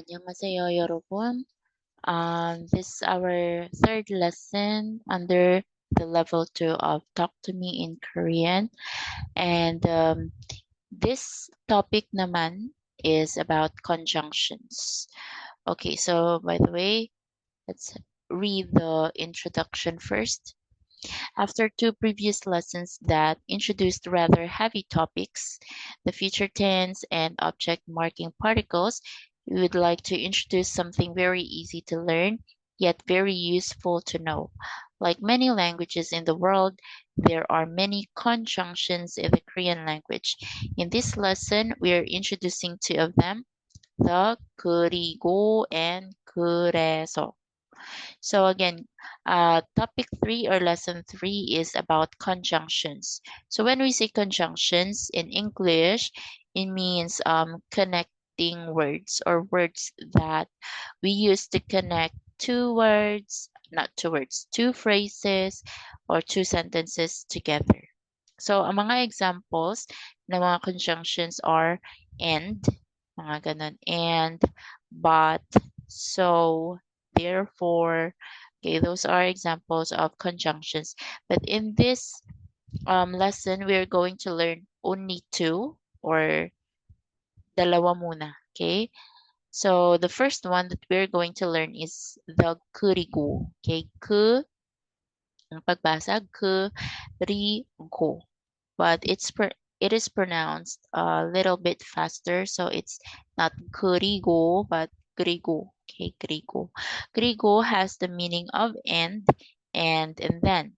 안녕하세요, 여러분. This is our third lesson under the level 2 of Talk to Me in Korean. And this topic naman is about conjunctions. Okay, so by the way, let's read the introduction first. After two previous lessons that introduced rather heavy topics, the future tense and object marking particles, we would like to introduce something very easy to learn, yet very useful to know. Like many languages in the world, there are many conjunctions in the Korean language. In this lesson, we are introducing two of them, the 그리고 and 그래서. So again, topic 3 or lesson 3 is about conjunctions. So when we say conjunctions in English, it means connecting words or words that we use to connect two words, not two words, two phrases or two sentences together. So ang mga examples ng mga conjunctions are and, mga ganun, and, but, so, therefore. Okay, those are examples of conjunctions. But in this lesson, we're going to learn only two or dalawa muna. Okay, so the first one that we're going to learn is the kurigo. Okay, ang pagbasa, kurigo. But it is pronounced a little bit faster, so it's not kurigo, but grigo. Okay, grigo. Grigo has the meaning of and then.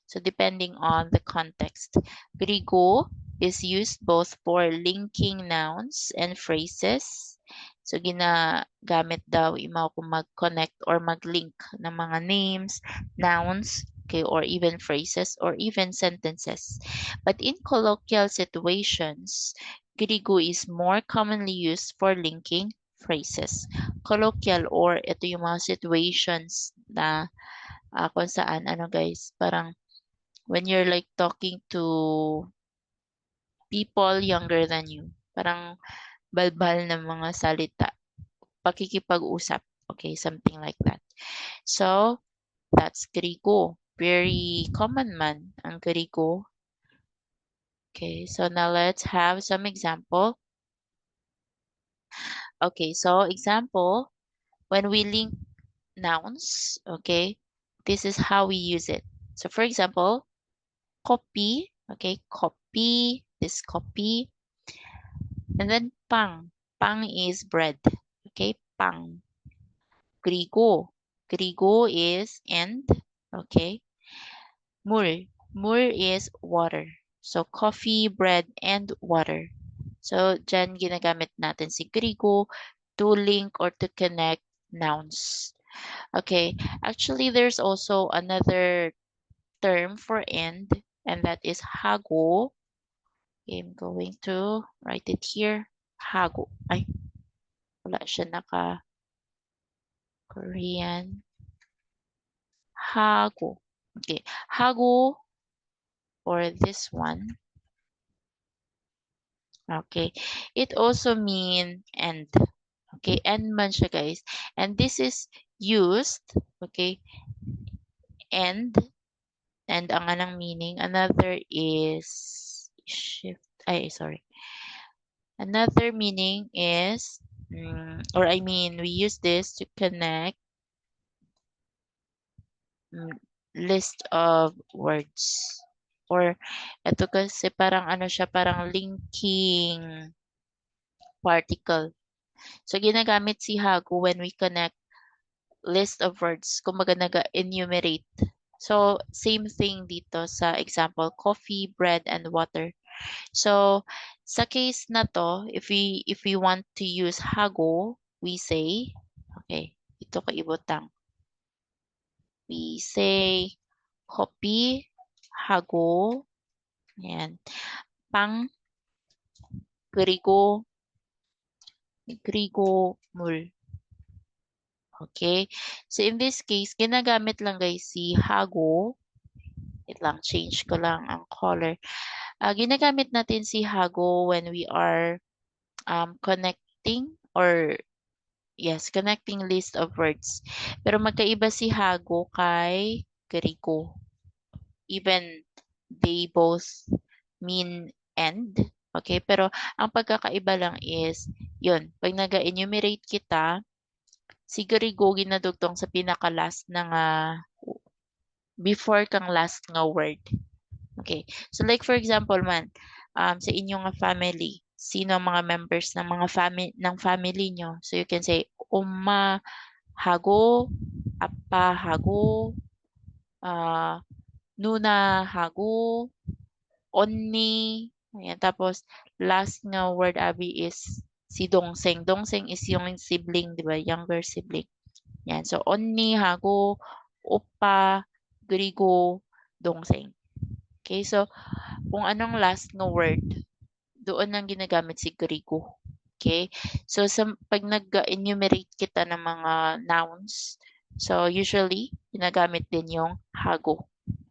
So depending on the context, grigo is used both for linking nouns and phrases. So ginagamit daw imaw kung mag-connect or mag-link ng mga names, nouns, okay, or even phrases or even sentences. But in colloquial situations, grigo is more commonly used for linking phrases. Colloquial or ito yung mga situations na kung saan ano guys, parang when you're like talking to people younger than you, parang balbal ng mga salita, pakikipag-usap, okay, something like that. So, that's Grigo. Very common man ang Grigo. Okay, so now let's have some example. Okay, so example, when we link nouns, okay, this is how we use it. So for example, copy, okay, copy, this copy. And then pang. Pang is bread. Okay, pang. Grigo. Grigo is and. Okay. Mur. Mur is water. So coffee, bread, and water. So dyan ginagamit natin si grigo to link or to connect nouns. Okay. Actually, there's also another term for and that is hago. Okay, I'm going to write it here. Hago. Ay, wala siya naka-Korean. Hago. Okay. Hago or this one. Okay. It also mean end. Okay. End man siya guys. And this is used. Okay. End. And ang anong meaning. Another is shift. Ay, sorry. Another meaning is, or I mean, we use this to connect list of words. Or ito kasi parang ano siya, parang linking particle. So ginagamit si Hago when we connect list of words. Kumbaga naga-enumerate. So same thing dito sa example, coffee, bread, and water. So sa case na to, if we want to use Hago, we say, okay, ito kaibutang. We say coffee, Hago, ayan, pang, grigo, mul. Okay? So, in this case, ginagamit lang guys si Hago. Wait lang, change ko lang ang color. Ginagamit natin si Hago when we are connecting or Yes, connecting list of words. Pero magkaiba si hago kay Grigo. Even they both mean end. Okay, pero ang pagkakaiba lang is, yun, pag nag-enumerate kita, si Grigo ginadugtong sa pinaka-last na nga, before kang last nga word. Okay. So like for example man, sa inyong nga family, sino ang mga members ng family nyo? So you can say umma hago, appa hago, ah, nuna hago, onni. Ayan. Tapos last nga word abi is si Dongseng. Dongseng is yung sibling, di ba? Younger sibling. Yan. So onni hago, oppa, 그리고 동생. Okay, so kung anong last na word, doon ang ginagamit si Grigo. Okay? So, pag nag-enumerate kita ng mga nouns, so usually, ginagamit din yung hago.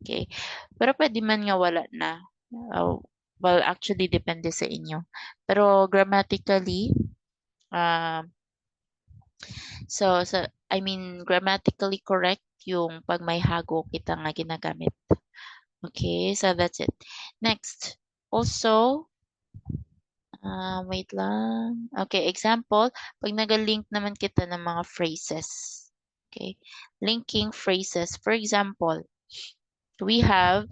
Okay? Pero pwede man nga wala na. Well, actually, depende sa inyo. Pero grammatically, uh, I mean, grammatically correct yung pag may hago kita nga ginagamit. Okay, so that's it. Next, also, wait lang. Okay, example, pag nagalink naman kita ng mga phrases. Okay, linking phrases. For example, we have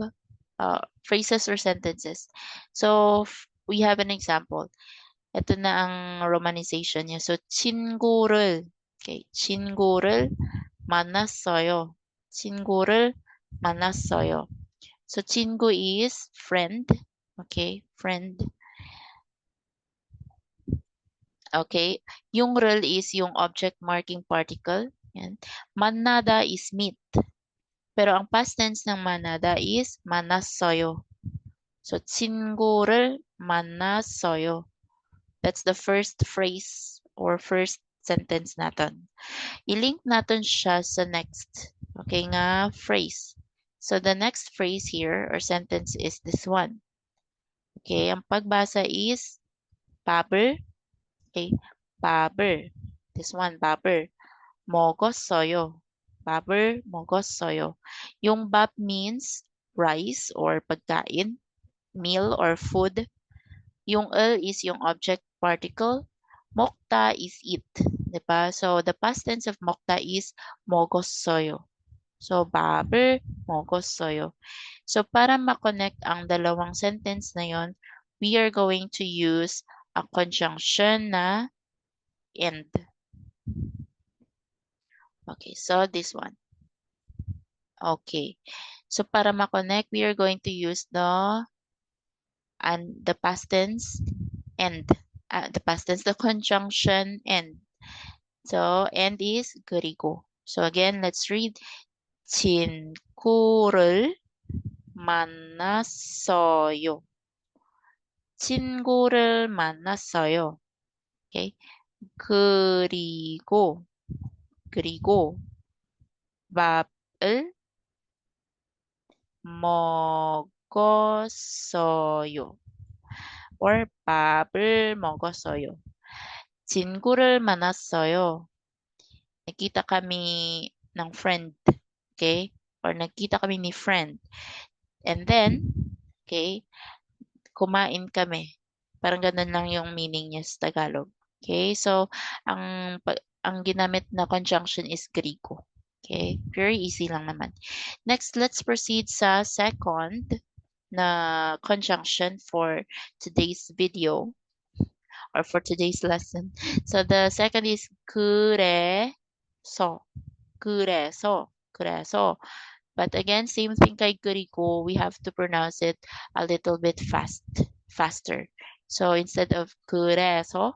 phrases or sentences. So, we have an example. Ito na ang romanization niya. So, 친구를, okay, 친구를 만났어요. 친구를 만났어요. So, 친구 is friend. Okay, friend. Okay, yung rel is yung object marking particle. Yan. Manada is meet. Pero ang past tense ng manada is 만났어요. So, 친구를 만났어요. That's the first phrase or first sentence natin. I-link natin siya sa next. Okay nga, phrase. So, the next phrase here or sentence is this one. Okay, ang pagbasa is 밥을. Okay, 밥을. This one, 밥을. 먹었어요. 밥을 먹었어요. Yung 밥 means rice or pagkain, meal or food. Yung el is yung object particle. Mokta is eat. Diba? So, the past tense of mokta is 먹었어요. So, 밥을 먹었어요. So, para ma-connect ang dalawang sentence na yon, we are going to use a conjunction na end. Okay, so this one. Okay. So para ma-connect, we are going to use the past tense and the past tense, the conjunction and. So and is 그리고. So again, let's read. 친구를 만났어요. 친구를 만났어요. Okay. 그리고 밥을 먹었어요. or 밥을 먹었어요. 친구를 만났어요. Nakita kami ng friend. Okay? Or nakita kami ni friend. And then, okay, kumain kami. Parang ganun lang yung meaning niya sa Tagalog. Okay? So, ang ginamit na conjunction is Grigo. Okay? Very easy lang naman. Next, let's proceed sa second na conjunction for today's video or for today's lesson. So the second is 그래서, 그래서. But again, same thing kay 그리고, we have to pronounce it a little bit faster. So instead of 그래서,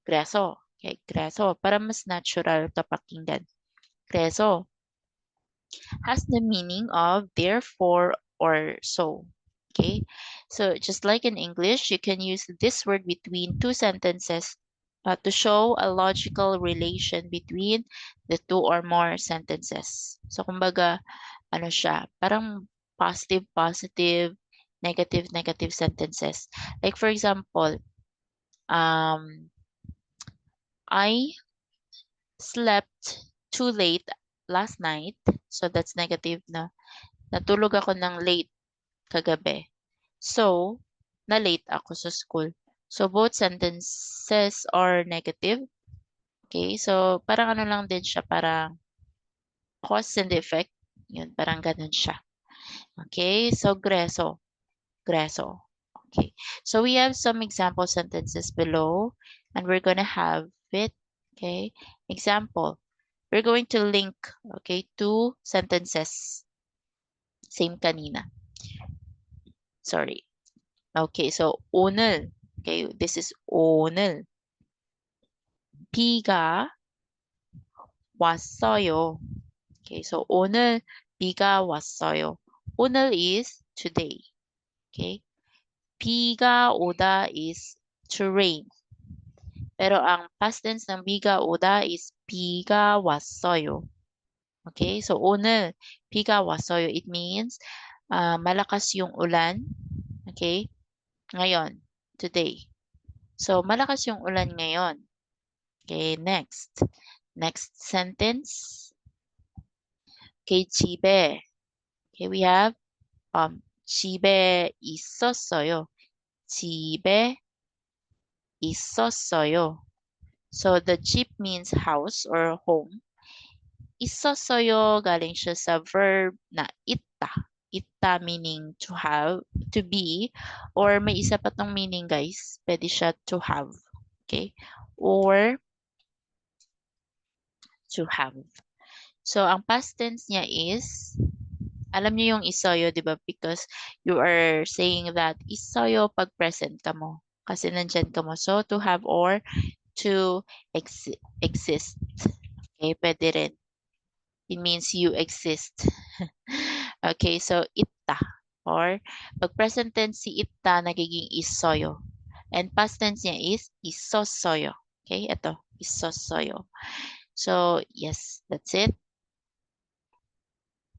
okay, 그래서, para mas natural kapakinggan. 그래서 has the meaning of therefore or so. Okay, so just like in English, you can use this word between two sentences to show a logical relation between the two or more sentences. So, kumbaga, ano siya, parang positive, positive, negative, negative sentences. Like for example, I slept too late last night. So that's negative na. Natulog ako ng late kagabi. So, na-late ako sa school. So, both sentences are negative. Okay, so parang ano lang din siya, parang cause and effect. Yun, parang ganun siya. Okay, so greso. Greso. Okay, so we have some example sentences below and we're gonna have it. Okay, example. We're going to link, okay, two sentences. Same kanina. Sorry. Okay, so 오늘. Okay, this is 오늘. 비가 왔어요. Okay, so 오늘 비가 왔어요. 오늘 is today. Okay, 비가 오다 is to rain. Pero ang past tense ng 비가 오다 is 비가 왔어요. Okay, so 오늘 비가 왔어요. It means malakas yung ulan. Okay, ngayon, today. So malakas yung ulan ngayon. Okay, next. Next sentence. Okay, 집에. Okay, we have 집에 있었어요. 집에 있었어요. So the 집 means house or home. 있었어요 galing siya sa verb na 있다. 있다 meaning to have, to be, or may isa pa tong meaning guys. Pwede siya to have. Okay? Or to have. So ang past tense niya is, alam niyo yung isoyo, di ba? Because you are saying that isoyo pag present ka mo. Kasi nandyan ka mo. So, to have or to exist. Okay, pwede rin. It means you exist. Okay, so itta. Or, pag present tense si itta, nagiging isoyo. And past tense niya is isosoyo. Okay, ito, isosoyo. So, yes, that's it.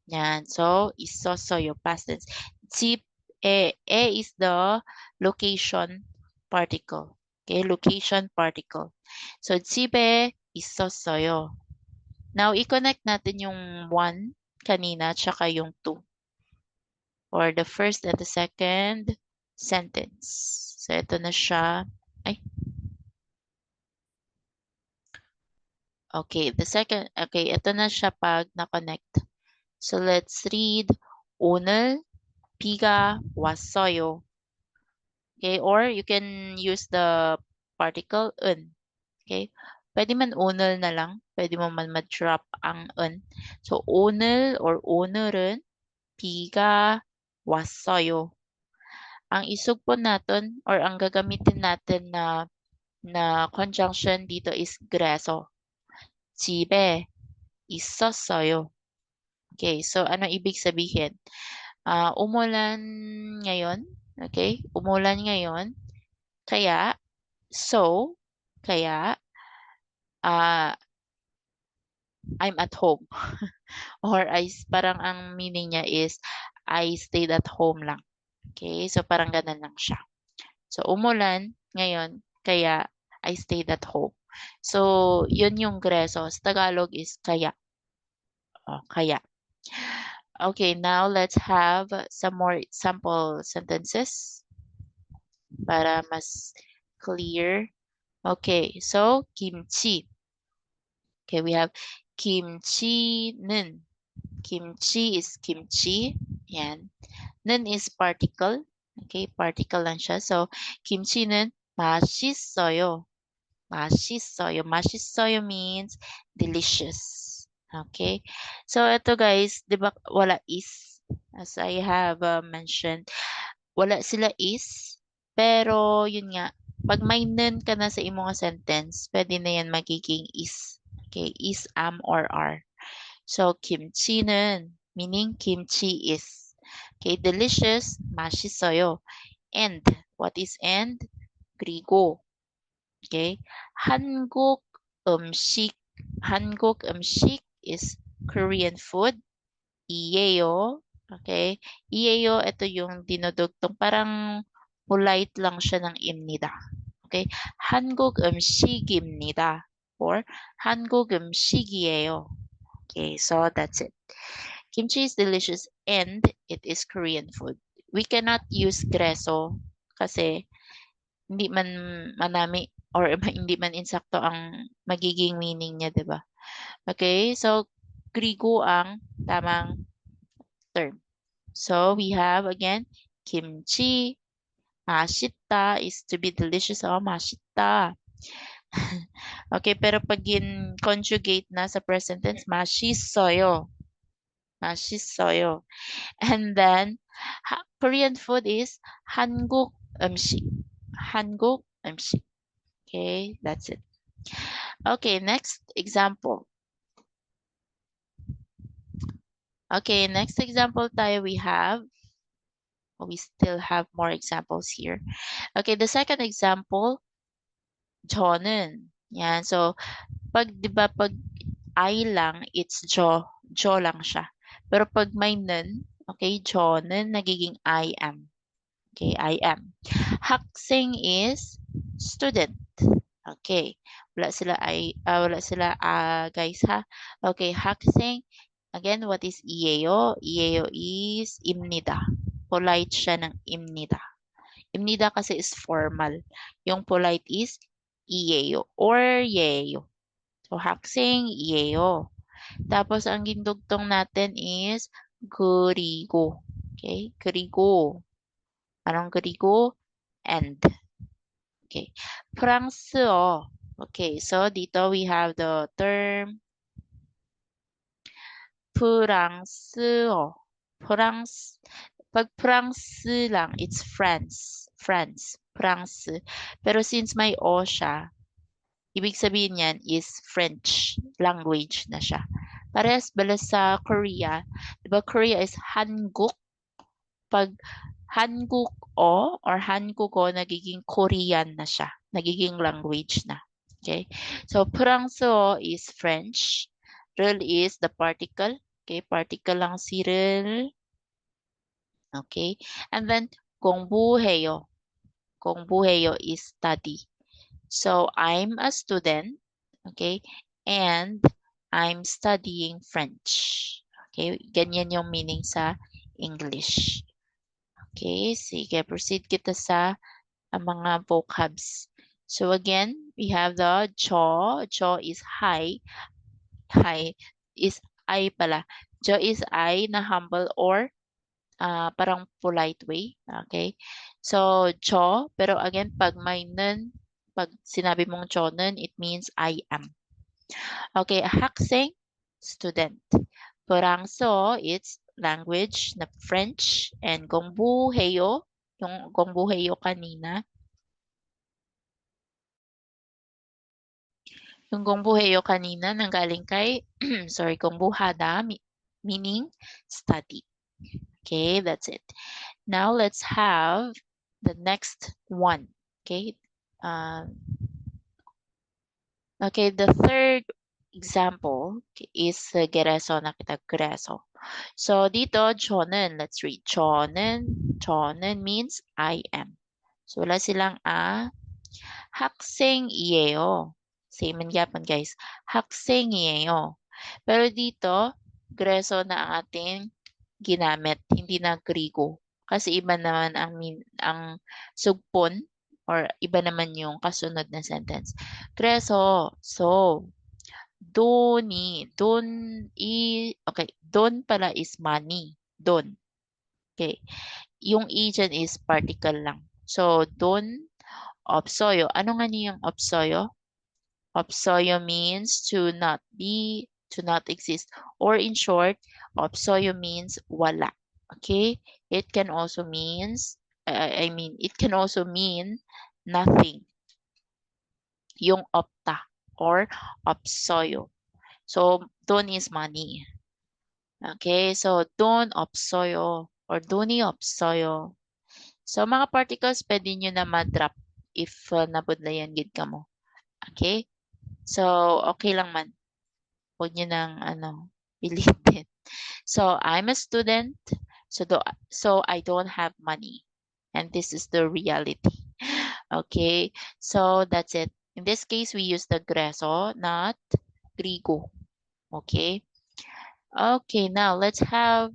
Yan. So, 있었어요. Past tense. 집, is the location particle. Okay, location particle. So, 집에 있었어요. Now, i-connect natin yung one kanina tsaka yung two. Or the first and the second sentence. So, ito na siya. Ay, okay. The second, okay, ito na siya pag na-connect. So, let's read. 오늘 비가 왔어요. Okay, or you can use the particle 은. Okay? Pwede man 오늘 na lang. Pwede mo man ma-drop ang 은. So, 오늘 or 오늘은 비가 왔어요. Ang isog po natin or ang gagamitin natin na conjunction dito is greso. 집에 있었어요. Okay, so ano ibig sabihin? Umulan ngayon. Okay? Umulan ngayon. Kaya, so, kaya, uh, I'm at home. Or parang ang meaning niya is, I stayed at home lang. Okay? So, parang ganun lang siya. So, umulan ngayon, kaya I stayed at home. So, yun yung gresos. Tagalog is kaya. Oh, kaya. Okay, now let's have some more sample sentences para mas clear. Okay, so kimchi. Okay, we have kimchi는. Kimchi is kimchi. Yan. 는 is particle. Okay, particle lang siya. So, kimchi는 맛있어요. 맛있어요. 맛있어요 means delicious. Okay. So, ito guys, di ba wala is? As I have mentioned, wala sila is. Pero, yun nga, pag may nen ka na sa imong sentence, pwede na yan magiging is. Okay, is, am, or are. So, kimchi는 meaning kimchi is. Okay, delicious, 맛있어요. And, what is and? 그리고, okay, 한국 음식, 한국 음식 is Korean food. 이에요, okay, 이에요, ito yung dinudugtong, parang polite lang siya ng 입니다. Okay, 한국 음식입니다. or 한국 음식이에요. Okay, so that's it. Kimchi is delicious and it is Korean food. We cannot use greso kasi hindi man manami or hindi man insakto ang magiging meaning niya, 'di ba? Okay, so grigo ang tamang term. So we have again kimchi. Mashita is to be delicious. Oh, mashita. Okay, pero pag conjugate na sa present tense, mashisoyo. Mashisoyo. And then, Korean food is 한국 음식. 한국 음식. Okay, that's it. Okay, next example. Okay, next example tayo we still have more examples here. Okay, the second example, 저는. Yan, so, di ba, pag I lang, it's jo lang siya. Pero pag may nun, okay, 저는 nagiging I am. Okay, I am. 학생 is student. Okay. Wala sila guys ha. Okay, 학생. Again, what is 이에요? 이에요 is 입니다. Polite siya ng 입니다. 입니다 kasi is formal. Yung polite is 이에요 or 예요. So, 학생이에요. Tapos, ang gindugtong natin is 그리고. Okay? 그리고. Anong 그리고? And. Okay. 프랑스어. Okay. So, dito we have the term 프랑스어. Pag 프랑스 lang, it's France. France. 프랑스. Pero since may O siya, ibig sabihin niyan is French language na siya. Parehas bala sa Korea. Diba Korea is Hanguk. Pag Hanguk o or Hangugo, nagiging Korean na siya. Nagiging language na. Okay? So, 프랑스어 is French. Rel is the particle. Okay? Particle lang si rel. Okay? And then, 공부해요. 공부해요 is study. So, I'm a student, okay? And I'm studying French. Okay? Ganyan yung meaning sa English. Okay? Sige, proceed kita sa mga vocabs. So, again, we have the jaw. Jaw is high. High is I pala. Jaw is I na humble or parang polite way. Okay? So, jaw. Pero again, pag may nun, pag sinabi mong chonen, it means I am. Okay, 학생, student. Purangso, it's language na French. And 공부해요, yung 공부해요 kanina. Yung 공부해요 kanina nanggaling kay, sorry, 공부하다, meaning study. Okay, that's it. Now let's have the next one. Okay. Okay, the third example is gereso na kita gereso. So dito, 저는, let's read. 저는 means I am. So wala silang 학생이에요. Same and yapon guys. 학생이에요. Pero dito, gereso na ang ating ginamit, hindi na Grigo. Kasi iba naman ang sugpon or iba naman yung kasunod na sentence. Kreso, so, okay, don pala is money. Don. Okay. Yung e dyan is particle lang. So, don opsoyo. Ano nga niyang opsoyo? Opsoyo means to not be, to not exist. Or in short, opsoyo means wala. Okay? It can also it can also mean nothing. Yung opta or opsoyo. So, don is money. Okay? So, don opsoyo or doni opsoyo. So, mga particles, pwede nyo na ma-drop if nabudlayan gid ka mo. Okay? So, okay lang man. Huwag nyo nang, pilitin. So, I'm a student. So I don't have money. And this is the reality. Okay? So, that's it. In this case, we use the greso, not grigo. Okay. Okay, now let's have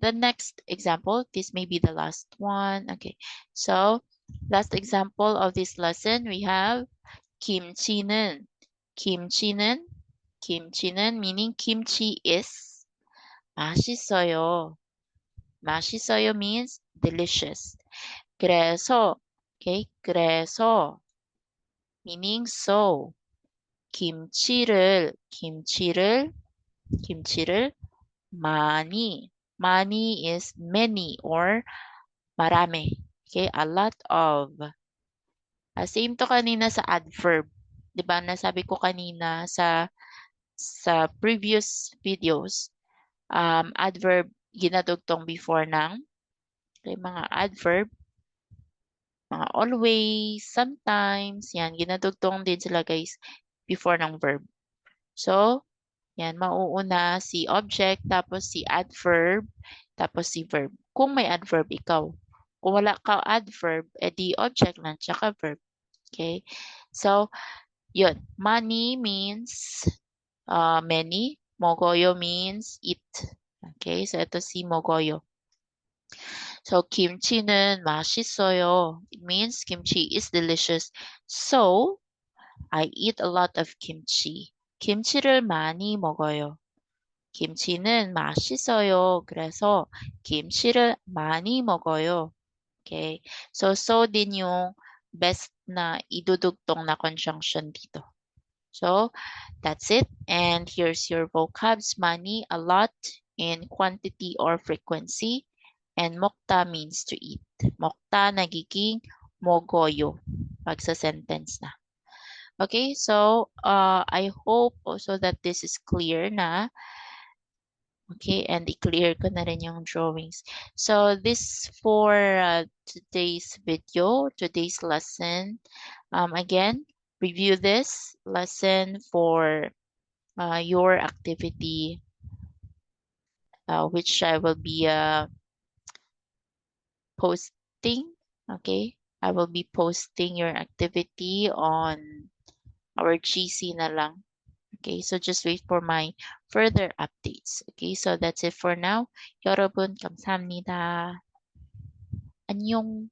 the next example. This may be the last one. Okay. So, last example of this lesson, we have 김치는. 김치는, 김치는 meaning kimchi is 맛있어요. 맛있어요 means delicious. 그래서, okay, 그래서 meaning so. 김치를 많이 is many or marami. Okay, a lot of. Same to kanina sa adverb. 'Di ba? Nasabi ko kanina sa previous videos, adverb ginadugtong before ng okay, mga adverb, mga always, sometimes, yan, ginadugtong din sila guys before ng verb. So, yan, mauuna si object, tapos si adverb, tapos si verb. Kung may adverb ikaw. Kung wala ka adverb, edi object lang, tsaka verb. Okay? So, yun. Money means many. Mogoyo means eat. Okay? So, ito si mogoyo. So, 김치는 맛있어요. It means kimchi is delicious. So, I eat a lot of kimchi. 김치를 많이 먹어요. 김치는 맛있어요. 그래서 김치를 많이 먹어요. Okay. So din yung best na idudugtong na conjunction dito. So, that's it. And here's your vocabs. Money, a lot, in quantity or frequency. And mokta means to eat. Mokta nagiging mogoyo pag sa sentence na. Okay, so I hope also that this is clear na. Okay, and i-clear ko na rin yung drawings. So this for today's video, today's lesson. Again, review this lesson for your activity, which I will be posting. Okay, I will be posting your activity on our GC na lang. Okay, so just wait for my further updates. Okay, so that's it for now. 여러분, 감사합니다. 안녕.